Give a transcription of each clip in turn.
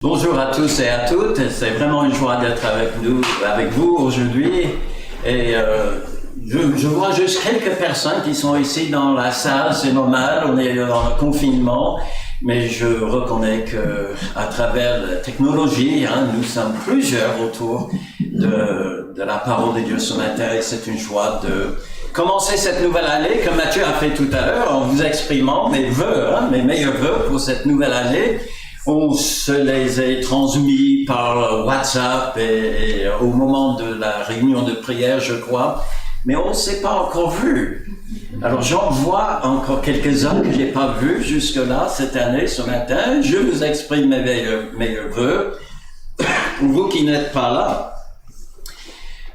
Bonjour à tous et à toutes, c'est vraiment une joie d'être avec vous aujourd'hui. Et je vois juste quelques personnes qui sont ici dans la salle, c'est normal, on est dans le confinement, mais je reconnais que à travers la technologie, nous sommes plusieurs autour de la parole de Dieu ce matin et c'est une joie de commencer cette nouvelle année, comme Mathieu a fait tout à l'heure, en vous exprimant mes vœux, mes meilleurs vœux pour cette nouvelle année. On se les a transmis par WhatsApp et au moment de la réunion de prière, je crois, mais on ne s'est pas encore vu. Alors j'en vois encore quelques-uns que j'ai pas vus jusque-là cette année, ce matin. Je vous exprime mes meilleurs vœux. Pour vous qui n'êtes pas là,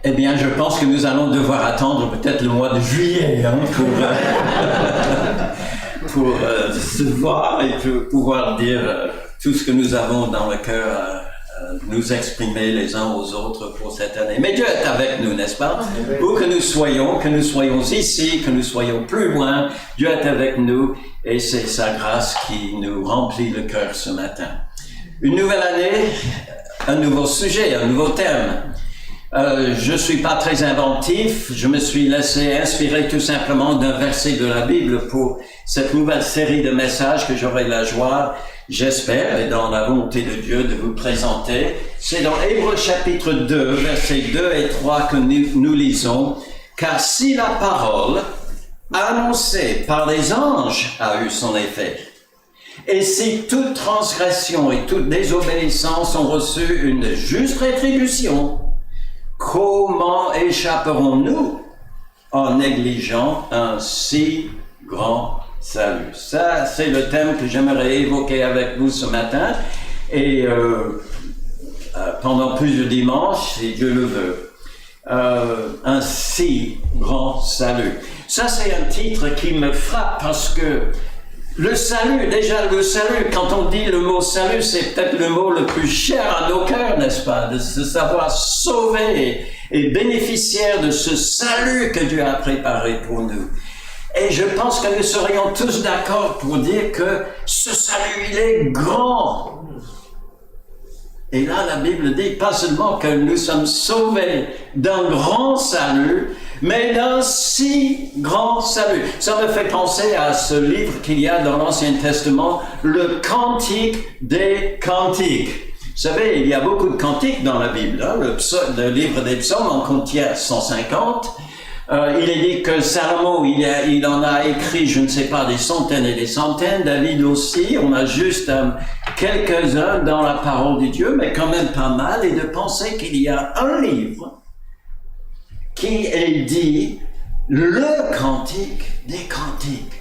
eh bien, je pense que nous allons devoir attendre peut-être le mois de juillet pour se voir et pour pouvoir dire tout ce que nous avons dans le cœur, nous exprimer les uns aux autres pour cette année. Mais Dieu est avec nous, n'est-ce pas? Où que nous soyons ici, que nous soyons plus loin, Dieu est avec nous et c'est sa grâce qui nous remplit le cœur ce matin. Une nouvelle année, un nouveau sujet, un nouveau thème. Je suis pas très inventif, je me suis laissé inspirer tout simplement d'un verset de la Bible pour cette nouvelle série de messages que j'aurai la joie, j'espère, et dans la volonté de Dieu de vous présenter. C'est dans Hébreux chapitre 2, versets 2 et 3 que nous lisons. « Car si la parole annoncée par les anges a eu son effet, et si toute transgression et toute désobéissance ont reçu une juste rétribution, comment échapperons-nous en négligeant un si grand salut? » Ça, c'est le thème que j'aimerais évoquer avec vous ce matin. Et pendant plusieurs dimanches, si Dieu le veut, un si grand salut. Ça, c'est un titre qui me frappe parce que le salut, quand on dit le mot salut, c'est peut-être le mot le plus cher à nos cœurs, n'est-ce pas? De se savoir sauvé et bénéficiaire de ce salut que Dieu a préparé pour nous. Et je pense que nous serions tous d'accord pour dire que ce salut, il est grand. Et là, la Bible dit pas seulement que nous sommes sauvés d'un grand salut, mais d'un si grand salut. Ça me fait penser à ce livre qu'il y a dans l'Ancien Testament, le Cantique des Cantiques. Vous savez, il y a beaucoup de cantiques dans la Bible. Le livre des psaumes en contient 150. Il est dit que Salomon, il en a écrit, je ne sais pas, des centaines et des centaines. David aussi. On a juste quelques-uns dans la parole de Dieu, mais quand même pas mal. Et de penser qu'il y a un livre qui est dit le cantique des cantiques.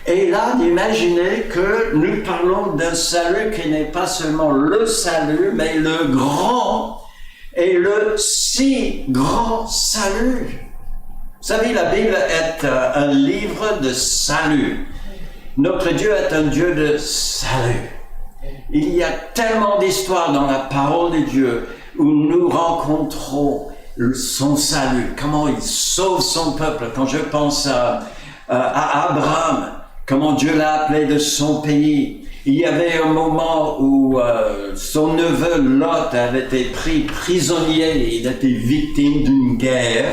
Et là, d'imaginer que nous parlons d'un salut qui n'est pas seulement le salut, mais le grand et le si grand salut. Vous savez, la Bible est un livre de salut. Notre Dieu est un Dieu de salut. Il y a tellement d'histoires dans la parole de Dieu où nous rencontrons son salut, comment il sauve son peuple. Quand je pense à Abraham, comment Dieu l'a appelé de son pays. Il y avait un moment où son neveu Lot avait été pris prisonnier, il était victime d'une guerre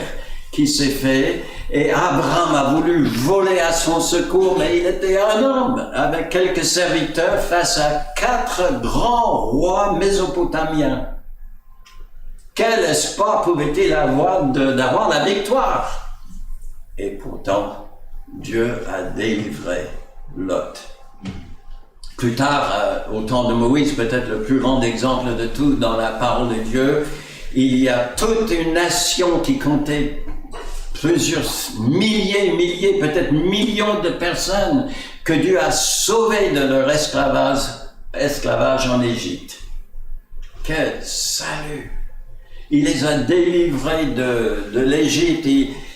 qui s'est faite, et Abraham a voulu voler à son secours, mais il était un homme avec quelques serviteurs face à 4 grands rois mésopotamiens. Quel espoir pouvait-il avoir d'avoir la victoire? Et pourtant, Dieu a délivré Lot. Plus tard, au temps de Moïse, peut-être le plus grand exemple de tout dans la parole de Dieu, il y a toute une nation qui comptait plusieurs milliers, peut-être millions de personnes que Dieu a sauvées de leur esclavage en Égypte. Quel salut! Il les a délivrés de l'Égypte,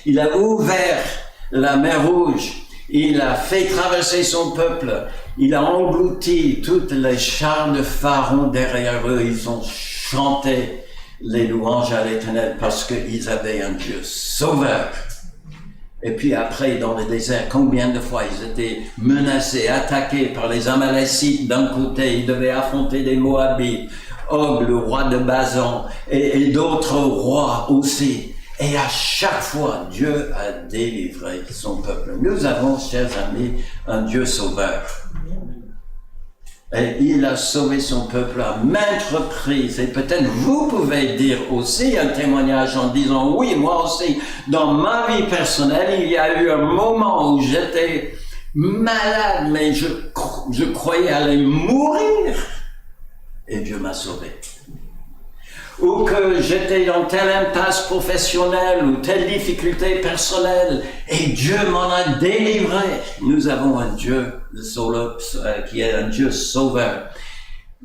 il a ouvert la mer Rouge, il a fait traverser son peuple, il a englouti toutes les chars de Pharaon derrière eux, ils ont chanté les louanges à l'Éternel parce qu'ils avaient un Dieu sauveur. Et puis après, dans le désert, combien de fois ils étaient menacés, attaqués par les Amalécites d'un côté, ils devaient affronter les Moabites, Og, le roi de Bazan, et d'autres rois aussi. Et à chaque fois, Dieu a délivré son peuple. Nous avons, chers amis, un Dieu sauveur. Et il a sauvé son peuple à maintes reprises. Et peut-être vous pouvez dire aussi un témoignage en disant, oui, moi aussi, dans ma vie personnelle, il y a eu un moment où j'étais malade, mais je croyais aller mourir. Et Dieu m'a sauvé. Ou que j'étais dans telle impasse professionnelle ou telle difficulté personnelle et Dieu m'en a délivré. Nous avons un Dieu qui est un Dieu sauveur.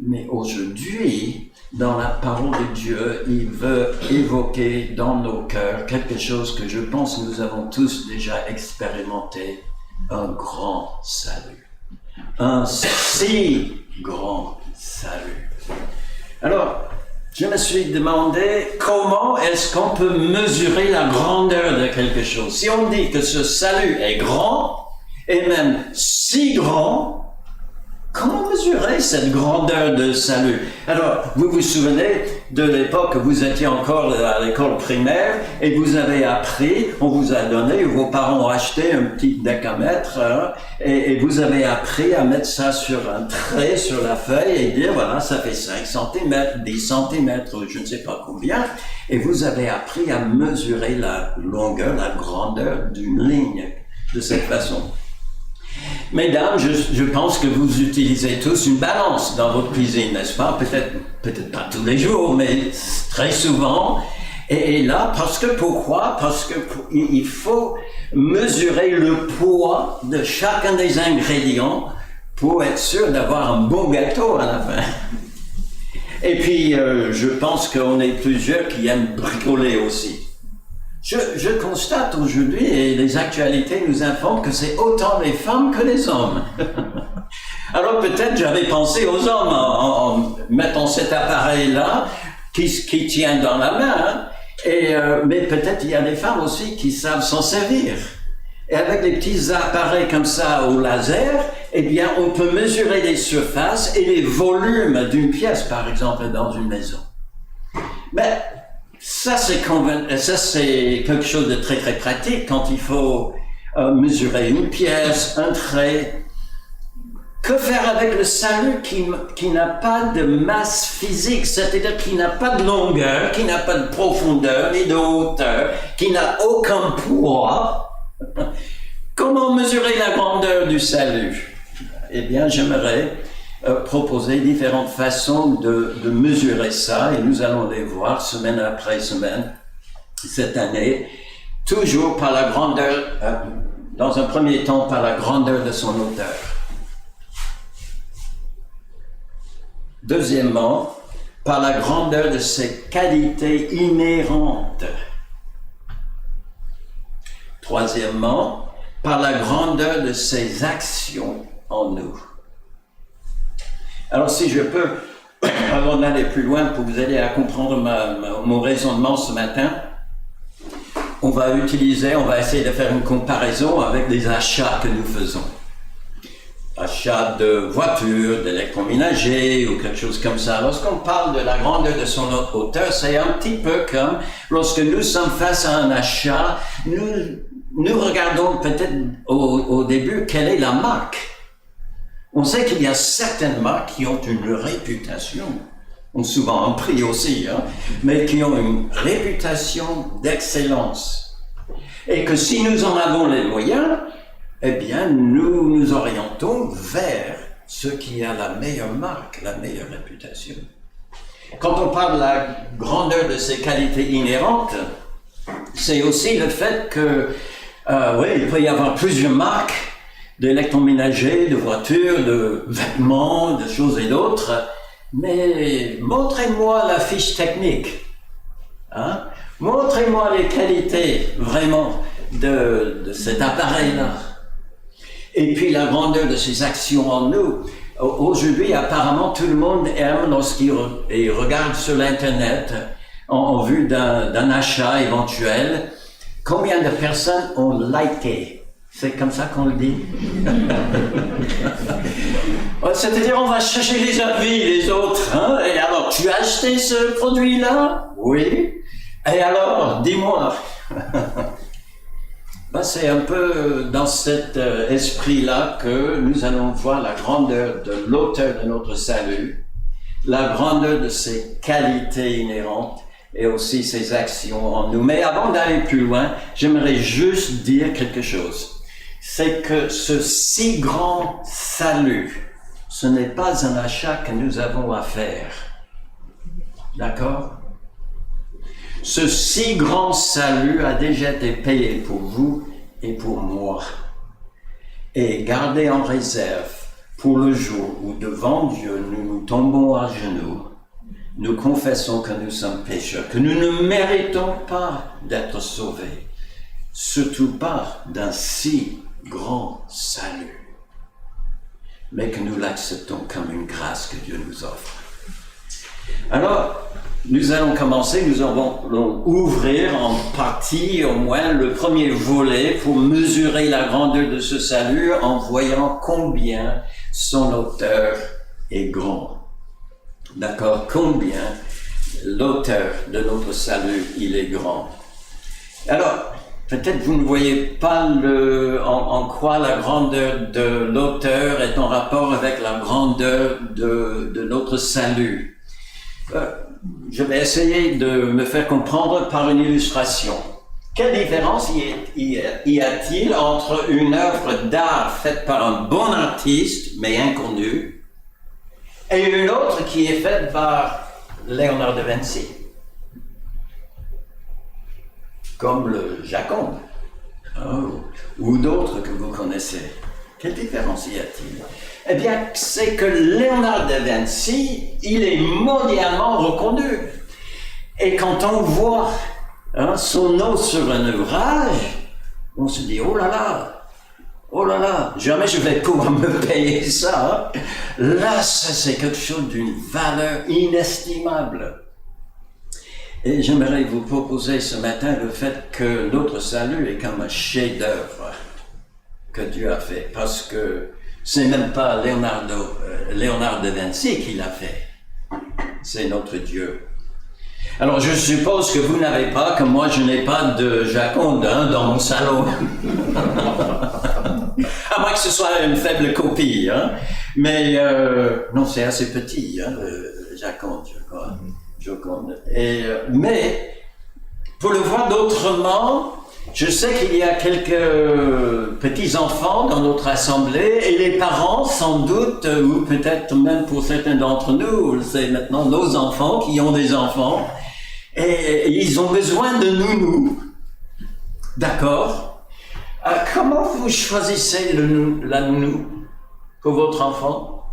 Mais aujourd'hui, dans la parole de Dieu, il veut évoquer dans nos cœurs quelque chose que je pense que nous avons tous déjà expérimenté, un grand salut. Un si grand salut. Alors, je me suis demandé comment est-ce qu'on peut mesurer la grandeur de quelque chose. Si on dit que ce salut est grand, et même si grand, comment mesurer cette grandeur de salut? Alors, vous vous souvenez de l'époque où vous étiez encore à l'école primaire et vous avez appris, on vous a donné, vos parents ont acheté un petit décamètre hein, et vous avez appris à mettre ça sur un trait sur la feuille et dire voilà, ça fait 5 cm, 10 cm, je ne sais pas combien. Et vous avez appris à mesurer la longueur, la grandeur d'une ligne de cette façon. Mesdames, je pense que vous utilisez tous une balance dans votre cuisine, n'est-ce pas? Peut-être pas tous les jours, mais très souvent. Et là, pourquoi? Parce que il faut mesurer le poids de chacun des ingrédients pour être sûr d'avoir un bon gâteau à la fin. Et puis, je pense qu'on est plusieurs qui aiment bricoler aussi. Je constate aujourd'hui, et les actualités nous informent que c'est autant les femmes que les hommes. Alors peut-être j'avais pensé aux hommes en mettant cet appareil-là qui tient dans la main, mais peut-être il y a des femmes aussi qui savent s'en servir. Et avec des petits appareils comme ça au laser, eh bien on peut mesurer les surfaces et les volumes d'une pièce, par exemple, dans une maison. Mais ça, c'est quelque chose de très très pratique quand il faut mesurer une pièce, un trait. Que faire avec le salut qui n'a pas de masse physique, c'est-à-dire qui n'a pas de longueur, qui n'a pas de profondeur ni de hauteur, qui n'a aucun poids? Comment mesurer la grandeur du salut? Eh bien, j'aimerais proposer différentes façons de mesurer ça et nous allons les voir semaine après semaine cette année, toujours par la grandeur, dans un premier temps par la grandeur de son auteur. Deuxièmement, par la grandeur de ses qualités inhérentes. Troisièmement, par la grandeur de ses actions en nous. Alors si je peux, avant d'aller plus loin pour vous aider à comprendre mon raisonnement ce matin, on va essayer de faire une comparaison avec les achats que nous faisons. Achat de voitures, d'électroménager ou quelque chose comme ça. Lorsqu'on parle de la grandeur de son auteur, c'est un petit peu comme lorsque nous sommes face à un achat, nous regardons peut-être au début quelle est la marque. On sait qu'il y a certaines marques qui ont une réputation, ont souvent un prix aussi, mais qui ont une réputation d'excellence. Et que si nous en avons les moyens, eh bien, nous nous orientons vers ce qui a la meilleure marque, la meilleure réputation. Quand on parle de la grandeur de ses qualités inhérentes, c'est aussi le fait que, il peut y avoir plusieurs marques d'électroménager, de voitures, de vêtements, de choses et d'autres, mais montrez-moi la fiche technique. Montrez-moi les qualités vraiment de cet appareil-là. Et puis la grandeur de ses actions en nous. Aujourd'hui, apparemment, tout le monde aime lorsqu'il regarde sur l'Internet en vue d'un achat éventuel, Combien de personnes ont liké? C'est comme ça qu'on le dit? C'est-à-dire, on va chercher les avis, les autres. Hein? Et alors, tu as acheté ce produit-là? Oui. Et alors, dis-moi. C'est un peu dans cet esprit-là que nous allons voir la grandeur de l'auteur de notre salut, la grandeur de ses qualités inhérentes et aussi ses actions en nous. Mais avant d'aller plus loin, j'aimerais juste dire quelque chose. C'est que ce si grand salut, ce n'est pas un achat que nous avons à faire. D'accord? Ce si grand salut a déjà été payé pour vous et pour moi, et gardé en réserve pour le jour où devant Dieu nous nous tombons à genoux, nous confessons que nous sommes pécheurs, que nous ne méritons pas d'être sauvés, surtout pas d'un si grand salut, mais que nous l'acceptons comme une grâce que Dieu nous offre. Alors, nous allons commencer, nous allons ouvrir en partie au moins le premier volet pour mesurer la grandeur de ce salut en voyant combien son auteur est grand. D'accord? Combien l'auteur de notre salut, il est grand. Alors, peut-être vous ne voyez pas en quoi la grandeur de l'auteur est en rapport avec la grandeur de notre salut. Je vais essayer de me faire comprendre par une illustration. Quelle différence y a-t-il entre une œuvre d'art faite par un bon artiste, mais inconnu, et une autre qui est faite par Léonard de Vinci, comme le Jaconde, ou d'autres que vous connaissez? Quelle différence y a-t-il? Eh bien, c'est que Léonard de Vinci, il est mondialement reconnu. Et quand on voit son nom sur un ouvrage, on se dit, oh là là, jamais je vais pouvoir me payer ça. Là, ça, c'est quelque chose d'une valeur inestimable. Et j'aimerais vous proposer ce matin le fait que notre salut est comme un chef-d'œuvre que Dieu a fait, parce que c'est même pas Léonard de Vinci qui l'a fait, c'est notre Dieu. Alors je suppose que vous n'avez pas, comme moi je n'ai pas de Jaconde dans mon salon, à moins que ce soit une faible copie, mais non, c'est assez petit, le Jaconde, je crois. Mais pour le voir d'autrement, je sais qu'il y a quelques petits-enfants dans notre assemblée et les parents, sans doute, ou peut-être même pour certains d'entre nous, c'est maintenant nos enfants qui ont des enfants, et ils ont besoin de nounou. D'accord? Comment vous choisissez la nounou pour votre enfant?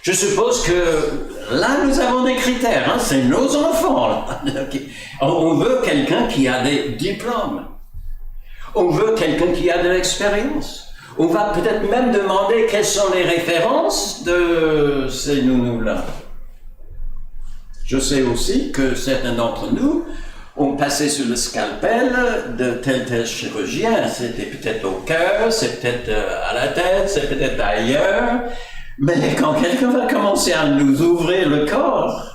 Je suppose que là, nous avons des critères, c'est nos enfants. On veut quelqu'un qui a des diplômes. On veut quelqu'un qui a de l'expérience. On va peut-être même demander quelles sont les références de ces nounous-là. Je sais aussi que certains d'entre nous ont passé sur le scalpel de tel chirurgien. C'était peut-être au cœur, c'est peut-être à la tête, c'est peut-être ailleurs. Mais quand quelqu'un va commencer à nous ouvrir le corps,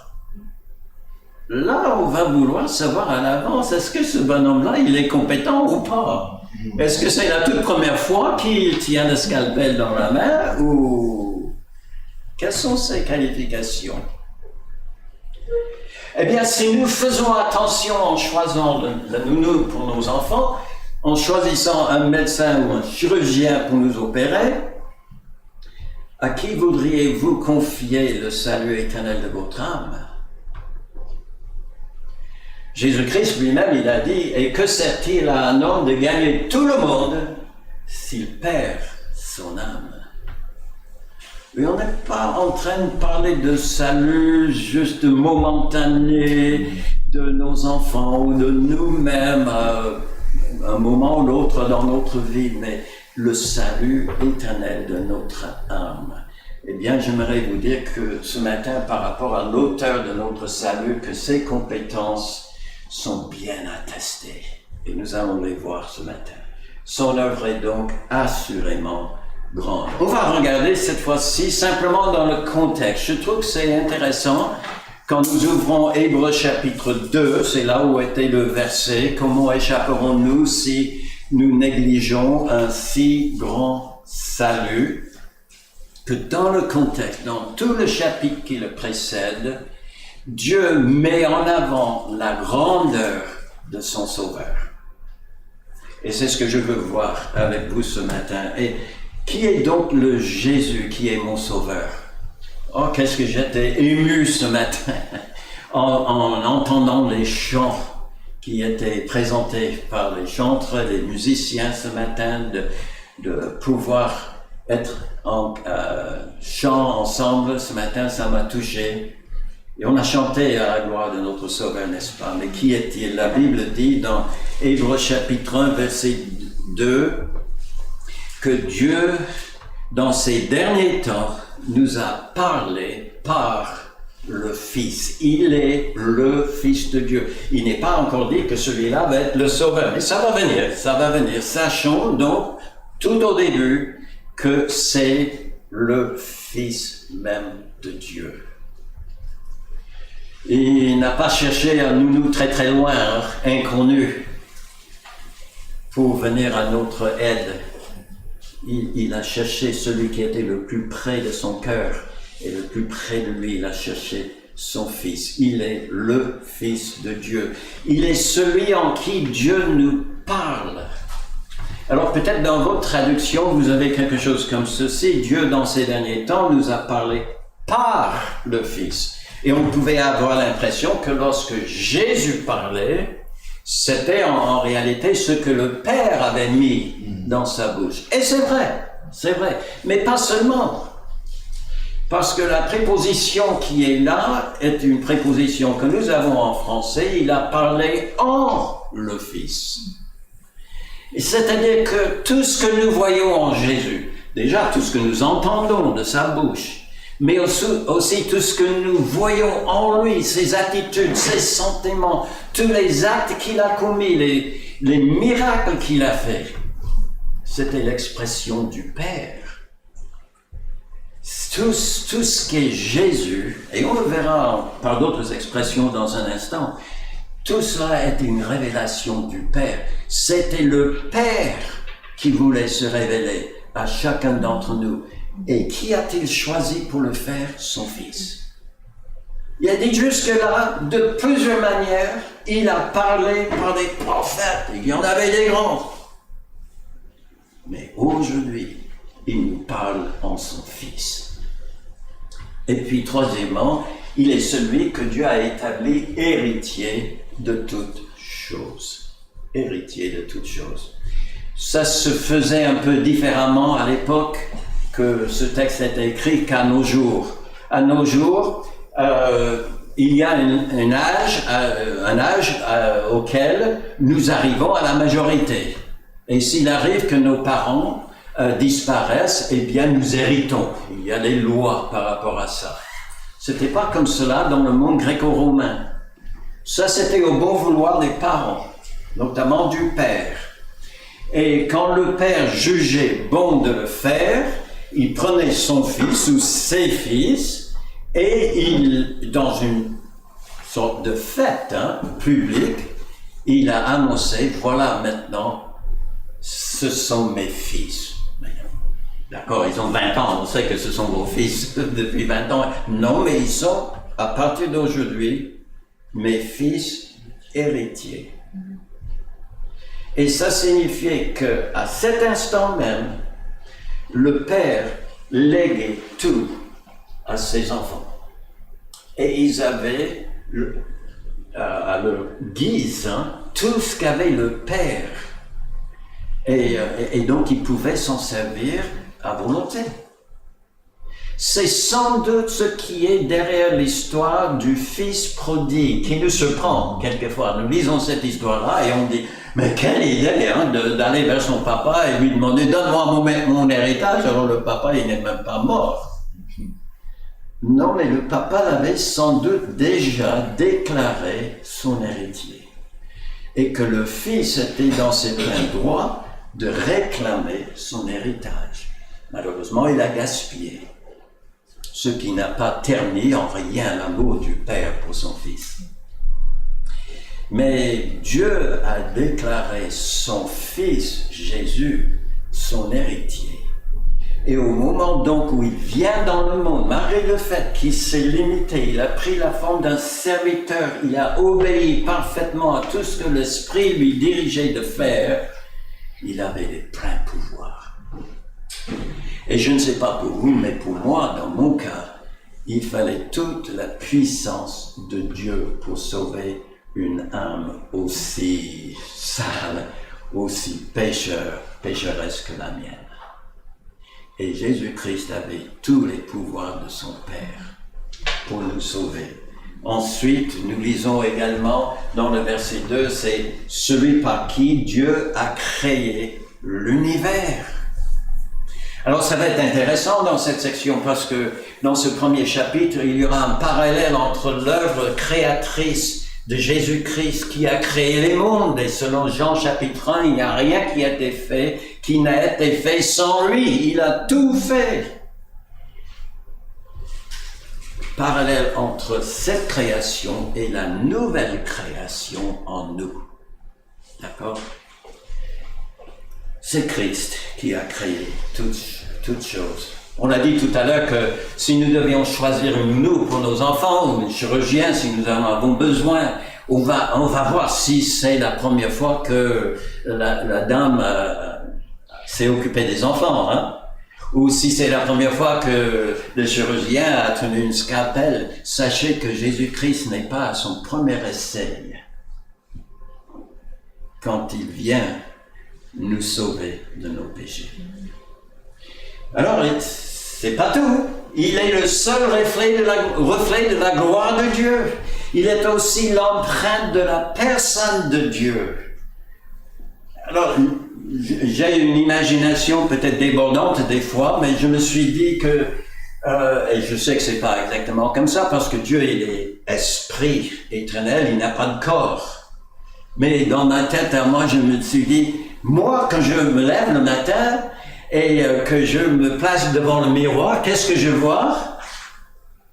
là, on va vouloir savoir à l'avance, est-ce que ce bonhomme-là, il est compétent ou pas? Est-ce que c'est la toute première fois qu'il tient le scalpel dans la main ou quelles sont ses qualifications? Eh bien, si nous faisons attention en choisissant le nounou pour nos enfants, en choisissant un médecin ou un chirurgien pour nous opérer, à qui voudriez-vous confier le salut éternel de votre âme? Jésus-Christ lui-même, il a dit, et que sert-il à un homme de gagner tout le monde s'il perd son âme? Et on n'est pas en train de parler de salut juste momentané de nos enfants ou de nous-mêmes à un moment ou l'autre dans notre vie, mais le salut éternel de notre âme. Eh bien, j'aimerais vous dire que ce matin, par rapport à l'auteur de notre salut, que ses compétences sont bien attestées Et nous allons les voir ce matin. Son œuvre est donc assurément grande. On va regarder cette fois-ci simplement dans le contexte. Je trouve que c'est intéressant quand nous ouvrons Hébreux chapitre 2, c'est là où était le verset. Comment échapperons-nous si nous négligeons un si grand salut? Que dans le contexte, dans tout le chapitre qui le précède, Dieu met en avant la grandeur de son Sauveur. Et c'est ce que je veux voir avec vous ce matin. Et qui est donc le Jésus qui est mon Sauveur? Oh, qu'est-ce que j'étais ému ce matin en entendant les chants qui étaient présentés par les chantres, les musiciens ce matin, de pouvoir être en chant ensemble ce matin, ça m'a touché. Et on a chanté à la gloire de notre Sauveur, n'est-ce pas? Mais qui est-il? La Bible dit dans Hébreux chapitre 1, verset 2, que Dieu, dans ces derniers temps, nous a parlé par le Fils. Il est le Fils de Dieu. Il n'est pas encore dit que celui-là va être le Sauveur, mais ça va venir, ça va venir. Sachons donc, tout au début, que c'est le Fils même de Dieu. Il n'a pas cherché un nounou très très loin, inconnu, pour venir à notre aide. Il a cherché celui qui était le plus près de son cœur, et le plus près de lui, il a cherché son Fils. Il est le Fils de Dieu. Il est celui en qui Dieu nous parle. Alors peut-être dans votre traduction, vous avez quelque chose comme ceci. Dieu, dans ces derniers temps, nous a parlé par le Fils. Et on pouvait avoir l'impression que lorsque Jésus parlait, c'était en réalité ce que le Père avait mis dans sa bouche. Et c'est vrai. Mais pas seulement. Parce que la préposition qui est là est une préposition que nous avons en français. Il a parlé en le Fils. C'est-à-dire que tout ce que nous voyons en Jésus, déjà tout ce que nous entendons de sa bouche, mais aussi tout ce que nous voyons en lui, ses attitudes, ses sentiments, tous les actes qu'il a commis, les miracles qu'il a faits, c'était l'expression du Père. Tout ce qu'est Jésus, et on le verra par d'autres expressions dans un instant, tout cela est une révélation du Père. C'était le Père qui voulait se révéler à chacun d'entre nous. Et qui a-t-il choisi pour le faire? Son Fils. Il a dit jusque-là, de plusieurs manières, il a parlé par des prophètes. Il y en avait des grands. Mais aujourd'hui, il nous parle en son Fils. Et puis, troisièmement, il est celui que Dieu a établi héritier de toutes choses. Héritier de toutes choses. Ça se faisait un peu différemment à l'époque que ce texte est écrit qu'à nos jours. À nos jours, il y a un âge auquel nous arrivons à la majorité. Et s'il arrive que nos parents disparaissent, eh bien nous héritons. Il y a des lois par rapport à ça. C'était pas comme cela dans le monde gréco-romain. Ça, c'était au bon vouloir des parents, notamment du père. Et quand le père jugeait bon de le faire, il prenait son fils ou ses fils et dans une sorte de fête publique, il a annoncé, voilà maintenant, ce sont mes fils. D'accord, ils ont 20 ans, on sait que ce sont vos fils depuis 20 ans. Non, mais ils sont, à partir d'aujourd'hui, mes fils héritiers. Et ça signifiait qu'à cet instant même, le Père léguait tout à ses enfants. Et ils avaient, à leur guise, tout ce qu'avait le Père. Et donc, ils pouvaient s'en servir à volonté. C'est sans doute ce qui est derrière l'histoire du fils prodigue, qui nous surprend quelquefois. Nous lisons cette histoire-là et on dit, mais quelle idée d'aller vers son papa et lui demander, donne-moi mon héritage, alors le papa, il n'est même pas mort. Non, mais le papa avait sans doute déjà déclaré son héritier. et que le Fils était dans ses pleins droits de réclamer son héritage. Malheureusement, il a gaspillé, ce qui n'a pas terni en rien l'amour du Père pour son Fils. Mais Dieu a déclaré son Fils, Jésus, son héritier. Et au moment donc où il vient dans le monde, malgré le fait qu'il s'est limité, il a pris la forme d'un serviteur, il a obéi parfaitement à tout ce que l'Esprit lui dirigeait de faire, il avait les pleins pouvoirs. Et je ne sais pas pour vous, mais pour moi, dans mon cas, il fallait toute la puissance de Dieu pour sauver une âme aussi sale, aussi pécheresse que la mienne. Et Jésus-Christ avait tous les pouvoirs de son Père pour nous sauver. Ensuite, nous lisons également dans le verset 2, c'est celui par qui Dieu a créé l'univers. Alors ça va être intéressant dans cette section parce que dans ce premier chapitre, il y aura un parallèle entre l'œuvre créatrice de Jésus-Christ qui a créé les mondes. Et selon Jean chapitre 1, il n'y a rien qui a été fait, qui n'a été fait sans lui. Il a tout fait. Parallèle entre cette création et la nouvelle création en nous. D'accord? C'est Christ qui a créé toutes choses. On a dit tout à l'heure que si nous devions choisir une nous pour nos enfants, ou un chirurgien, si nous en avons besoin, on va voir si c'est la première fois que la dame s'est occupée des enfants, hein? Ou si c'est la première fois que le chirurgien a tenu une scalpel. Sachez que Jésus-Christ n'est pas à son premier essai quand il vient nous sauver de nos péchés. Alors, c'est pas tout. Il est le seul reflet de la gloire de Dieu. Il est aussi l'empreinte de la personne de Dieu. Alors, j'ai une imagination peut-être débordante des fois, mais je me suis dit que, et je sais que c'est pas exactement comme ça, parce que Dieu, il est esprit éternel, il n'a pas de corps. Mais dans ma tête, à moi, je me suis dit, moi, quand je me lève le matin, et que je me place devant le miroir, qu'est-ce que je vois?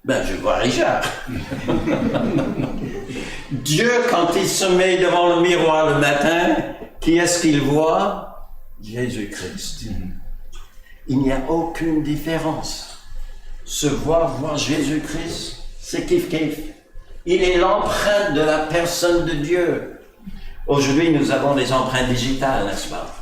Ben, je vois Richard. Dieu, quand il se met devant le miroir le matin, qui est-ce qu'il voit? Jésus-Christ. Il n'y a aucune différence. Voir Jésus-Christ, c'est kiff-kiff. Il est l'empreinte de la personne de Dieu. Aujourd'hui, nous avons des empreintes digitales, n'est-ce pas?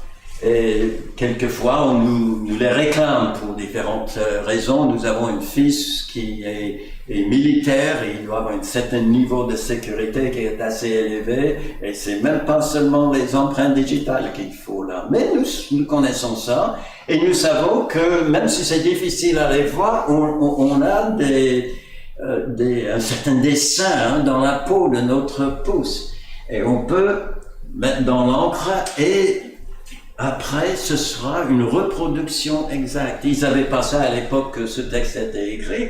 Et quelquefois, on nous les réclame pour différentes raisons. Nous avons un fils qui est militaire et il doit avoir un certain niveau de sécurité qui est assez élevé. Et c'est même pas seulement les empreintes digitales qu'il faut là. Mais nous connaissons ça et nous savons que même si c'est difficile à les voir, on a un certain dessin dans la peau de notre pouce. Et on peut mettre dans l'encre et après, ce sera une reproduction exacte. Ils n'avaient pas ça à l'époque que ce texte était écrit.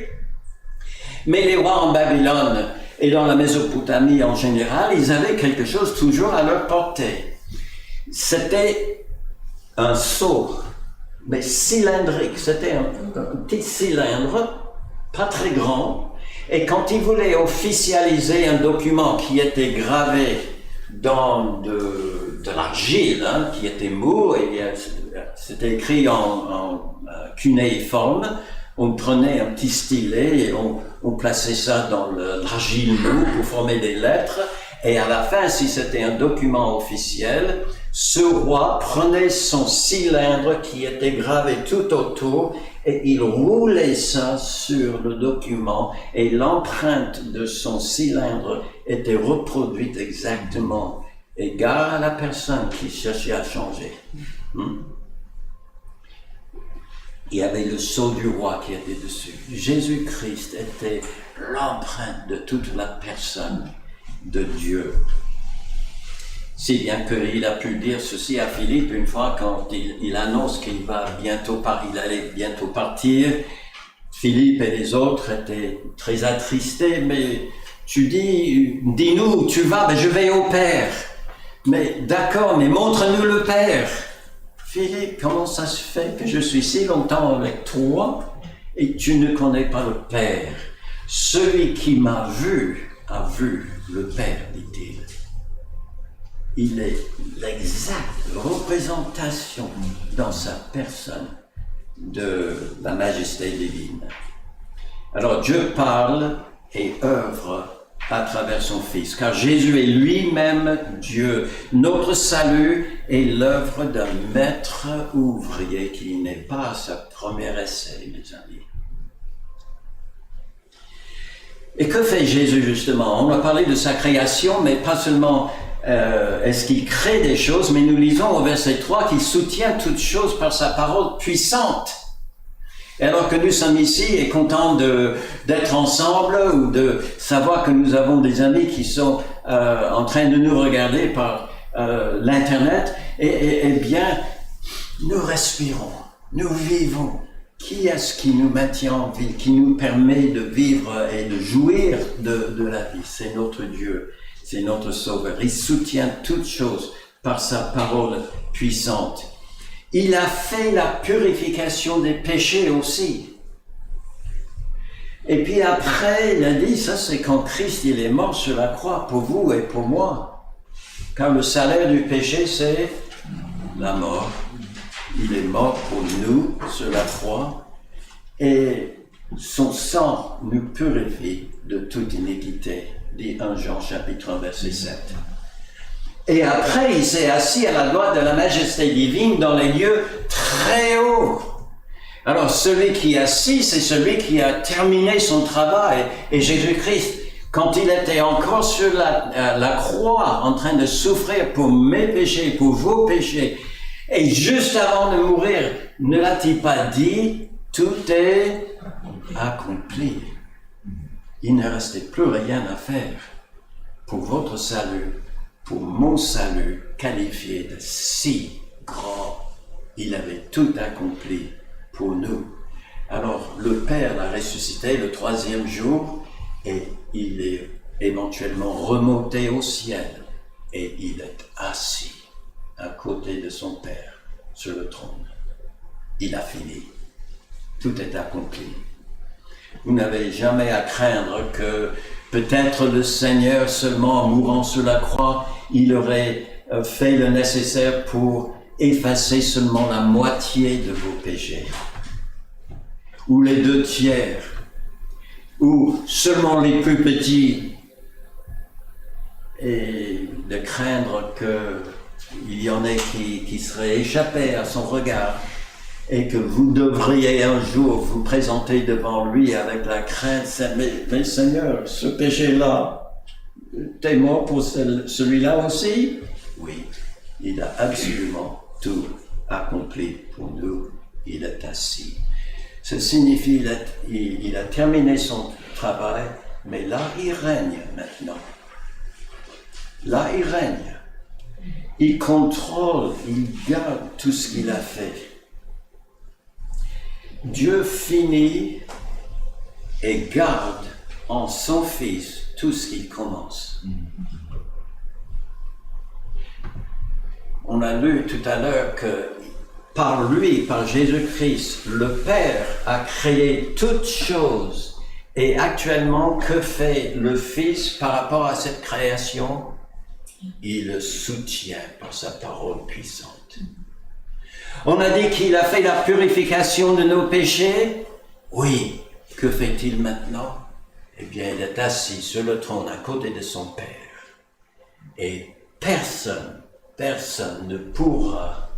Mais les rois en Babylone et dans la Mésopotamie en général, ils avaient quelque chose toujours à leur portée. C'était un sceau, mais cylindrique. C'était un petit cylindre, pas très grand. Et quand ils voulaient officialiser un document qui était gravé dans de l'argile, hein, qui était mou, et c'était écrit en cunéiforme. On prenait un petit stylet et on plaçait ça dans l'argile mou pour former des lettres. Et à la fin, si c'était un document officiel, ce roi prenait son cylindre qui était gravé tout autour et il roulait ça sur le document et l'empreinte de son cylindre était reproduite exactement égale à la personne qui cherchait à changer. Il y avait le sceau du roi qui était dessus. Jésus-Christ était l'empreinte de toute la personne de Dieu. Si bien qu'il a pu dire ceci à Philippe une fois quand il annonce qu'il allait bientôt partir. Philippe et les autres étaient très attristés, mais dis-nous où tu vas, ben je vais au Père. Mais d'accord, mais montre-nous le Père. Philippe, comment ça se fait que je suis si longtemps avec toi et tu ne connais pas le Père? Celui qui m'a vu a vu le Père, dit-il. Il est l'exacte représentation dans sa personne de la majesté divine. Alors Dieu parle et œuvre à travers son Fils, car Jésus est lui-même Dieu. Notre salut est l'œuvre d'un maître ouvrier qui n'est pas à sa première essai, mes amis. Et que fait Jésus justement? On a parlé de sa création, mais pas seulement est-ce qu'il crée des choses, mais nous lisons au verset 3 qu'il soutient toutes choses par sa parole puissante. Et alors que nous sommes ici et contents d'être ensemble ou de savoir que nous avons des amis qui sont en train de nous regarder par l'Internet, et bien, nous respirons, nous vivons. Qui est-ce qui nous maintient en vie, qui nous permet de vivre et de jouir de la vie? C'est notre Dieu, c'est notre Sauveur. Il soutient toutes choses par sa parole puissante. Il a fait la purification des péchés aussi. Et puis après, il a dit, ça c'est quand Christ il est mort sur la croix pour vous et pour moi. Car le salaire du péché c'est la mort. Il est mort pour nous sur la croix et son sang nous purifie de toute iniquité, dit 1 Jean chapitre 1 verset 7. Et après, il s'est assis à la droite de la majesté divine dans les lieux très hauts. Alors, celui qui est assis, c'est celui qui a terminé son travail. Et Jésus-Christ, quand il était encore sur la croix, en train de souffrir pour mes péchés, pour vos péchés, et juste avant de mourir, ne l'a-t-il pas dit, tout est accompli. Il ne restait plus rien à faire pour votre salut, pour mon salut, qualifié de si grand. Il avait tout accompli pour nous. Alors, le Père l'a ressuscité le 3e jour et il est éventuellement remonté au ciel et il est assis à côté de son Père sur le trône. Il a fini. Tout est accompli. Vous n'avez jamais à craindre que peut-être le Seigneur, seulement en mourant sur la croix, il aurait fait le nécessaire pour effacer seulement la moitié de vos péchés, ou les 2/3, ou seulement les plus petits, et de craindre qu'il y en ait qui seraient échappés à son regard, et que vous devriez un jour vous présenter devant lui avec la crainte, mais Seigneur, ce péché-là, t'es mort pour celui-là aussi? Oui, il a absolument tout accompli pour nous, il est assis. Ça signifie qu'il a terminé son travail, mais là il règne maintenant. Là il règne. Il contrôle, il garde tout ce qu'il a fait. Dieu finit et garde en son Fils tout ce qu'il commence. On a lu tout à l'heure que par lui, par Jésus-Christ, le Père a créé toutes choses. Et actuellement, que fait le Fils par rapport à cette création? Il le soutient par sa parole puissante. On a dit qu'il a fait la purification de nos péchés. Oui, que fait-il maintenant? Eh bien, il est assis sur le trône à côté de son Père. Et personne ne pourra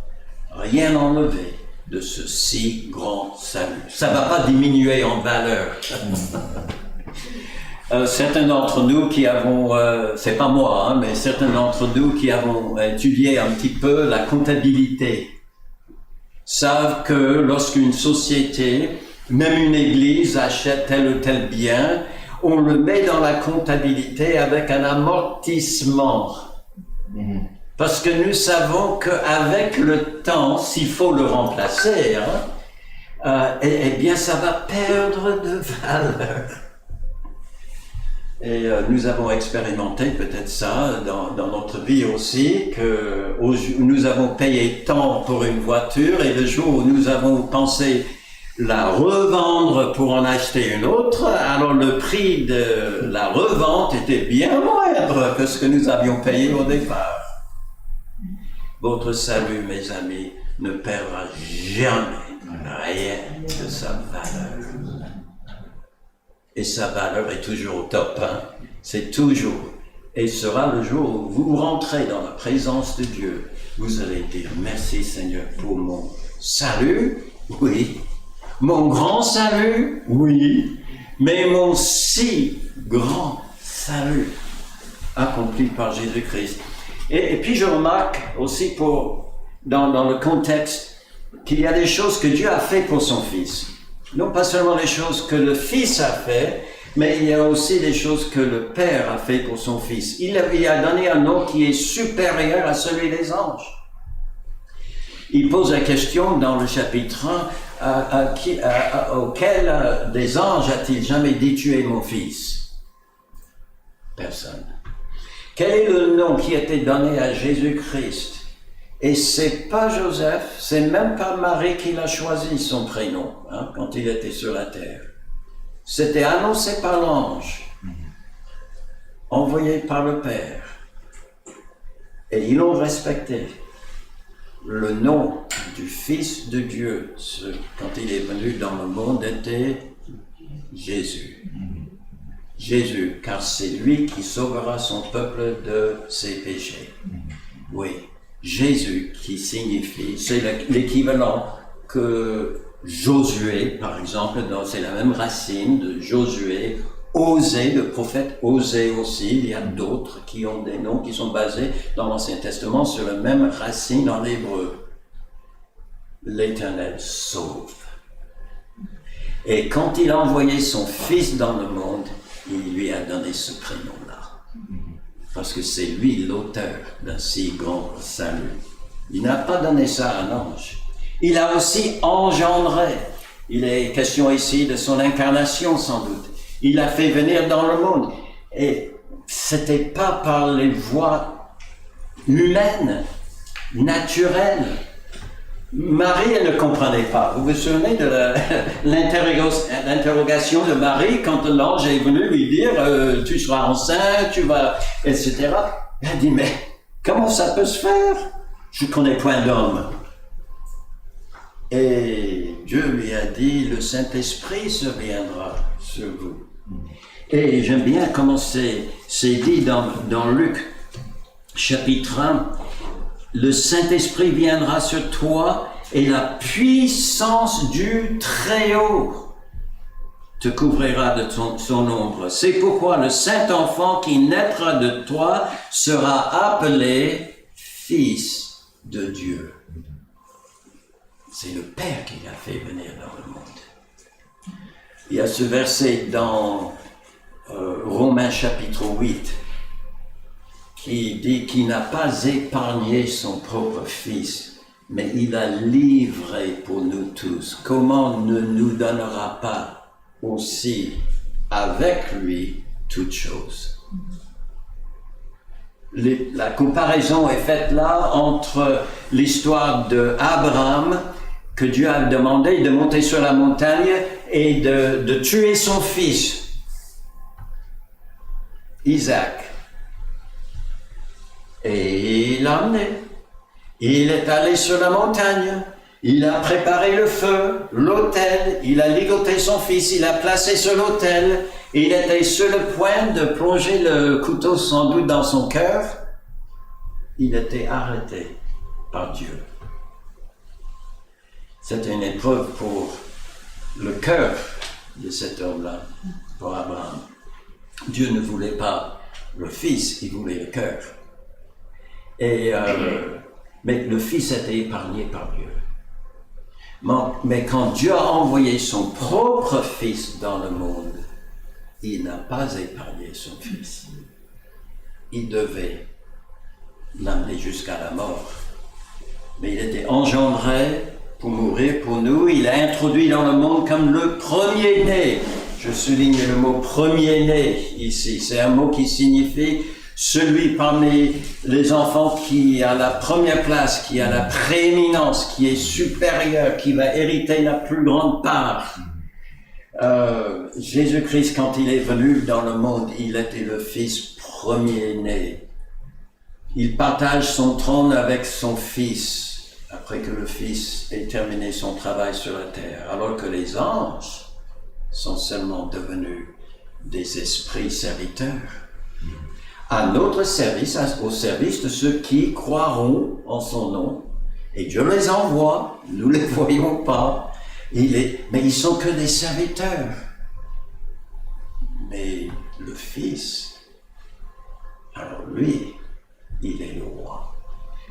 rien enlever de ce si grand salut. Ça ne va pas diminuer en valeur. Certains d'entre nous qui avons, c'est pas moi, mais certains d'entre nous qui avons étudié un petit peu la comptabilité, savent que lorsqu'une société, même une église, achète tel ou tel bien, on le met dans la comptabilité avec un amortissement. Parce que nous savons qu'avec le temps, s'il faut le remplacer, eh bien ça va perdre de valeur. Et nous avons expérimenté peut-être ça dans notre vie aussi, que nous avons payé tant pour une voiture et le jour où nous avons pensé la revendre pour en acheter une autre, alors le prix de la revente était bien moindre que ce que nous avions payé au départ. Votre salut, mes amis, ne perdra jamais rien de sa valeur. Et sa valeur est toujours au top, hein? C'est toujours. Et ce sera le jour où vous rentrez dans la présence de Dieu. Vous allez dire, merci Seigneur pour mon salut, oui. Mon grand salut, oui. Mais mon si grand salut, accompli par Jésus-Christ. Et puis je remarque aussi dans le contexte qu'il y a des choses que Dieu a fait pour son Fils. Non pas seulement les choses que le Fils a fait, mais il y a aussi des choses que le Père a fait pour son Fils. Il lui a donné un nom qui est supérieur à celui des anges. Il pose la question dans le chapitre 1, auquel des anges a-t-il jamais dit tu es mon Fils? Personne. Quel est le nom qui a été donné à Jésus-Christ? Et c'est pas Joseph, c'est même pas Marie qui l'a choisi son prénom, hein, quand il était sur la terre. C'était annoncé par l'ange, envoyé par le Père. Et ils l'ont respecté. Le nom du Fils de Dieu, quand il est venu dans le monde, était Jésus. Jésus, car c'est lui qui sauvera son peuple de ses péchés. Oui. Jésus qui signifie, c'est l'équivalent que Josué, par exemple, c'est la même racine de Josué, Osée, le prophète Osée aussi, il y a d'autres qui ont des noms qui sont basés dans l'Ancien Testament sur la même racine en hébreu. L'Éternel sauve. Et quand il a envoyé son Fils dans le monde, il lui a donné ce prénom-là. Parce que c'est lui l'auteur d'un si grand salut. Il n'a pas donné ça à un ange. Il a aussi engendré. Il est question ici de son incarnation sans doute. Il a fait venir dans le monde. Et c'était pas par les voies humaines, naturelles. Marie, elle ne comprenait pas. Vous vous souvenez de l'interrogation de Marie quand l'ange est venu lui dire tu seras enceinte, tu vas, etc. Elle dit mais comment ça peut se faire? Je ne connais point d'homme. Et Dieu lui a dit le Saint-Esprit se viendra sur vous. Et j'aime bien comment c'est dit dans Luc chapitre 1. Le Saint-Esprit viendra sur toi et la puissance du Très-Haut te couvrira de son ombre. C'est pourquoi le Saint-Enfant qui naîtra de toi sera appelé Fils de Dieu. C'est le Père qui l'a fait venir dans le monde. Il y a ce verset dans Romains chapitre 8 qui dit qu'il n'a pas épargné son propre Fils, mais il l'a livré pour nous tous. Comment ne nous donnera pas aussi avec lui toutes choses? La comparaison est faite là entre l'histoire d'Abraham, que Dieu a demandé de monter sur la montagne et de tuer son fils, Isaac. Et il l'a amené. Il est allé sur la montagne. Il a préparé le feu, l'autel. Il a ligoté son fils. Il a placé sur l'autel. Il était sur le point de plonger le couteau sans doute dans son cœur. Il était arrêté par Dieu. C'était une épreuve pour le cœur de cet homme-là, pour Abraham. Dieu ne voulait pas le fils, il voulait le cœur. Mais le Fils était épargné par Dieu. Mais quand Dieu a envoyé son propre Fils dans le monde, il n'a pas épargné son Fils. Il devait l'amener jusqu'à la mort. Mais il était engendré pour mourir pour nous. Il a introduit dans le monde comme le premier-né. Je souligne le mot premier-né ici. C'est un mot qui signifie celui parmi les enfants qui a la première place, qui a la prééminence, qui est supérieur, qui va hériter la plus grande part. Jésus-Christ, quand il est venu dans le monde, il était le fils premier-né. Il partage son trône avec son fils, après que le fils ait terminé son travail sur la terre, alors que les anges sont seulement devenus des esprits serviteurs. À notre service, au service de ceux qui croiront en son nom, et Dieu les envoie, nous ne les voyons pas, mais ils sont que des serviteurs. Mais le Fils, alors lui, il est le roi.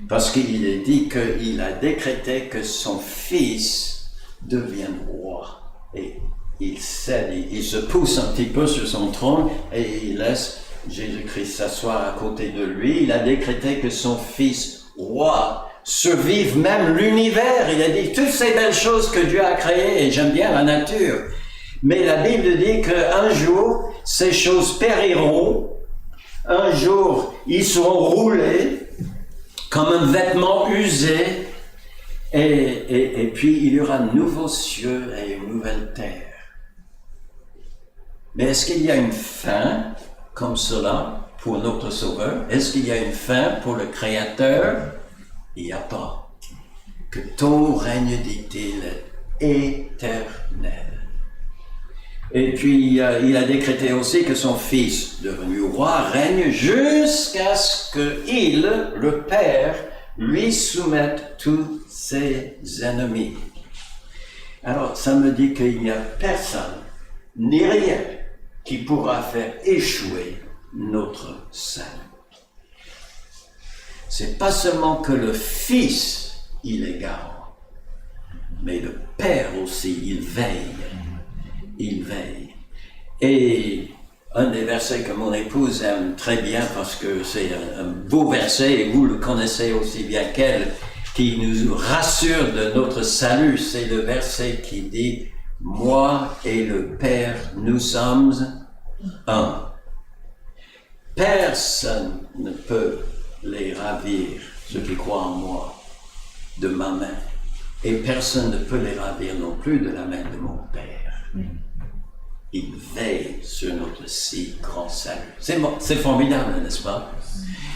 Parce qu'il est dit qu'il a décrété que son Fils devienne roi. Et il cède, il se pousse un petit peu sur son trône et il laisse Jésus-Christ s'asseoir à côté de lui. Il a décrété que son Fils roi survive même l'univers. Il a dit toutes ces belles choses que Dieu a créées, et j'aime bien la nature. Mais la Bible dit qu'un jour, ces choses périront. Un jour, ils seront roulés comme un vêtement usé. Et puis, il y aura un nouveau cieux et une nouvelle terre. Mais est-ce qu'il y a une fin comme cela pour notre Sauveur? Est-ce qu'il y a une fin pour le Créateur? Il n'y a pas. Que ton règne, dit-il, est éternel. Et puis, il a décrété aussi que son Fils, devenu roi, règne jusqu'à ce qu'il, le Père, lui soumette tous ses ennemis. Alors, ça me dit qu'il n'y a personne, ni rien, qui pourra faire échouer notre salut. C'est pas seulement que le Fils, il est garant, mais le Père aussi, il veille. Il veille. Et un des versets que mon épouse aime très bien, parce que c'est un beau verset, et vous le connaissez aussi bien qu'elle, qui nous rassure de notre salut, c'est le verset qui dit « Moi et le Père, nous sommes un ». Personne ne peut les ravir, ceux qui croient en moi, de ma main. Et personne ne peut les ravir non plus de la main de mon Père. Il veille sur notre si grand salut. C'est formidable, n'est-ce pas?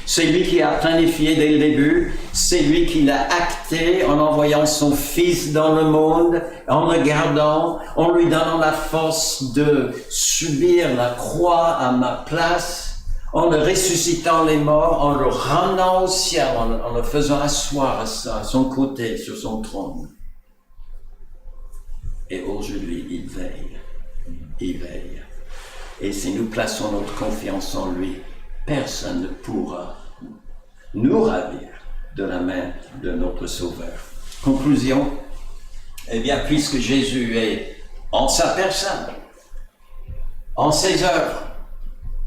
C'est lui qui a planifié dès le début, c'est lui qui l'a acté en envoyant son Fils dans le monde, en le gardant, en lui donnant la force de subir la croix à ma place, en le ressuscitant les morts, en le ramenant au ciel, en le faisant asseoir à son côté, sur son trône. Et aujourd'hui, il veille. Il veille. Et si nous plaçons notre confiance en lui, personne ne pourra nous ravir de la main de notre Sauveur. Conclusion, eh bien, puisque Jésus est en sa personne, en ses œuvres,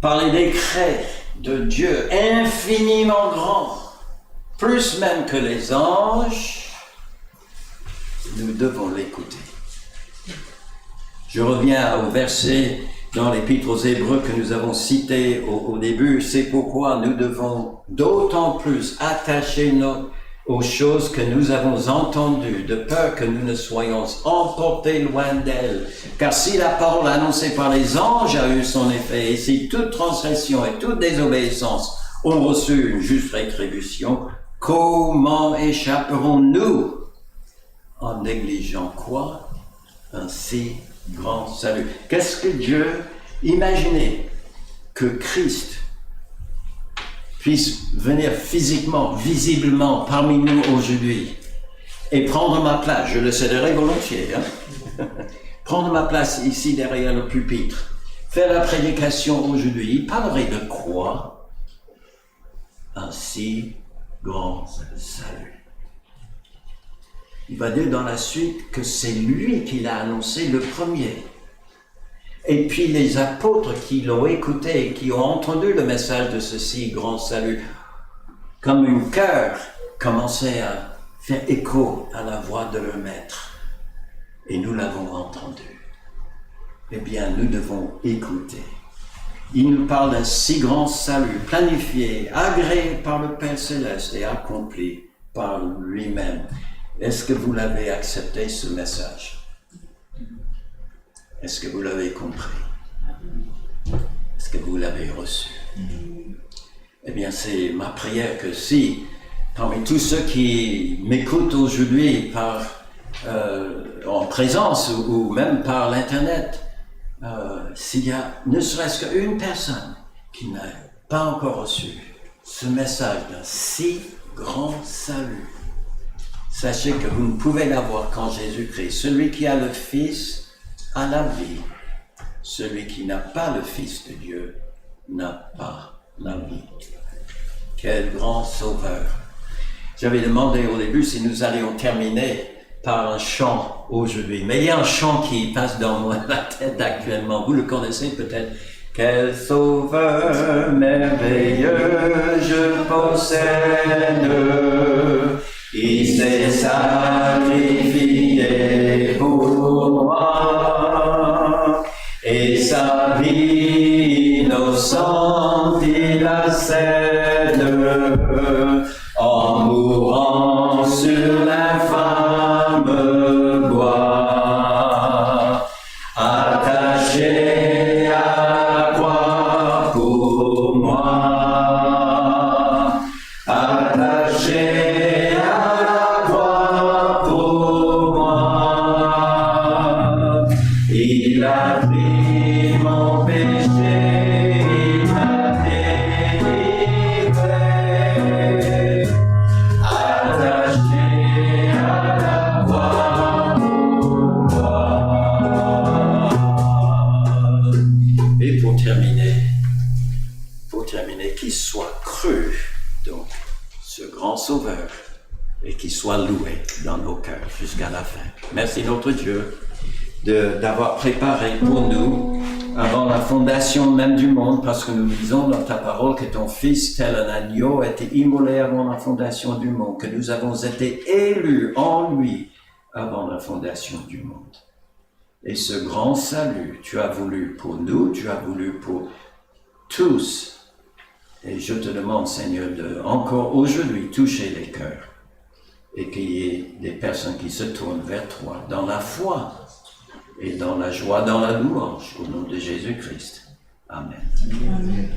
par les décrets de Dieu infiniment grands, plus même que les anges, nous devons l'écouter. Je reviens au verset dans l'Épître aux Hébreux que nous avons cité au début. C'est pourquoi nous devons d'autant plus attacher aux choses que nous avons entendues, de peur que nous ne soyons emportés loin d'elles. Car si la parole annoncée par les anges a eu son effet, et si toute transgression et toute désobéissance ont reçu une juste rétribution, comment échapperons-nous en négligeant quoi? Un si grand salut. Qu'est-ce que Dieu imaginait? Que Christ puisse venir physiquement, visiblement parmi nous aujourd'hui et prendre ma place. Je le céderai volontiers. Prendre ma place ici derrière le pupitre. Faire la prédication aujourd'hui. Il parlerait de quoi? Un si grand salut. Il va dire dans la suite que c'est lui qui l'a annoncé le premier. Et puis les apôtres qui l'ont écouté et qui ont entendu le message de ce si grand salut, comme un chœur, commençaient à faire écho à la voix de leur maître. Et nous l'avons entendu. eh bien, nous devons écouter. Il nous parle d'un si grand salut, planifié, agréé par le Père Céleste et accompli par lui-même. Est-ce que vous l'avez accepté, ce message? Est-ce que vous l'avez compris? Est-ce que vous l'avez reçu? Eh bien, c'est ma prière que si, parmi tous ceux qui m'écoutent aujourd'hui en présence ou même par l'Internet, s'il y a ne serait-ce qu'une personne qui n'a pas encore reçu ce message d'un si grand salut, sachez que vous ne pouvez l'avoir qu'en Jésus-Christ. Celui qui a le Fils a la vie. Celui qui n'a pas le Fils de Dieu n'a pas la vie. Quel grand sauveur! J'avais demandé au début si nous allions terminer par un chant aujourd'hui. Mais il y a un chant qui passe dans la tête actuellement. Vous le connaissez peut-être. Quel sauveur merveilleux je possède. Il s'est sacrifié pour moi. Et sa vie innocente il la cède. En mourant sur l'infâme bois, attaché à la croix pour moi, attaché à la croix pour moi, il a pris mon péché, il m'a délivré. Pour terminer, qu'il soit cru, donc, ce grand sauveur, et qu'il soit loué dans nos cœurs jusqu'à la fin. Merci notre Dieu d'avoir préparé pour nous, avant la fondation même du monde, parce que nous lisons dans ta parole que ton Fils, tel un agneau, a été immolé avant la fondation du monde, que nous avons été élus en lui avant la fondation du monde. Et ce grand salut, tu as voulu pour nous, tu as voulu pour tous. Et je te demande, Seigneur, de encore aujourd'hui toucher les cœurs et qu'il y ait des personnes qui se tournent vers toi dans la foi et dans la joie, dans la louange, au nom de Jésus-Christ. Amen. Amen.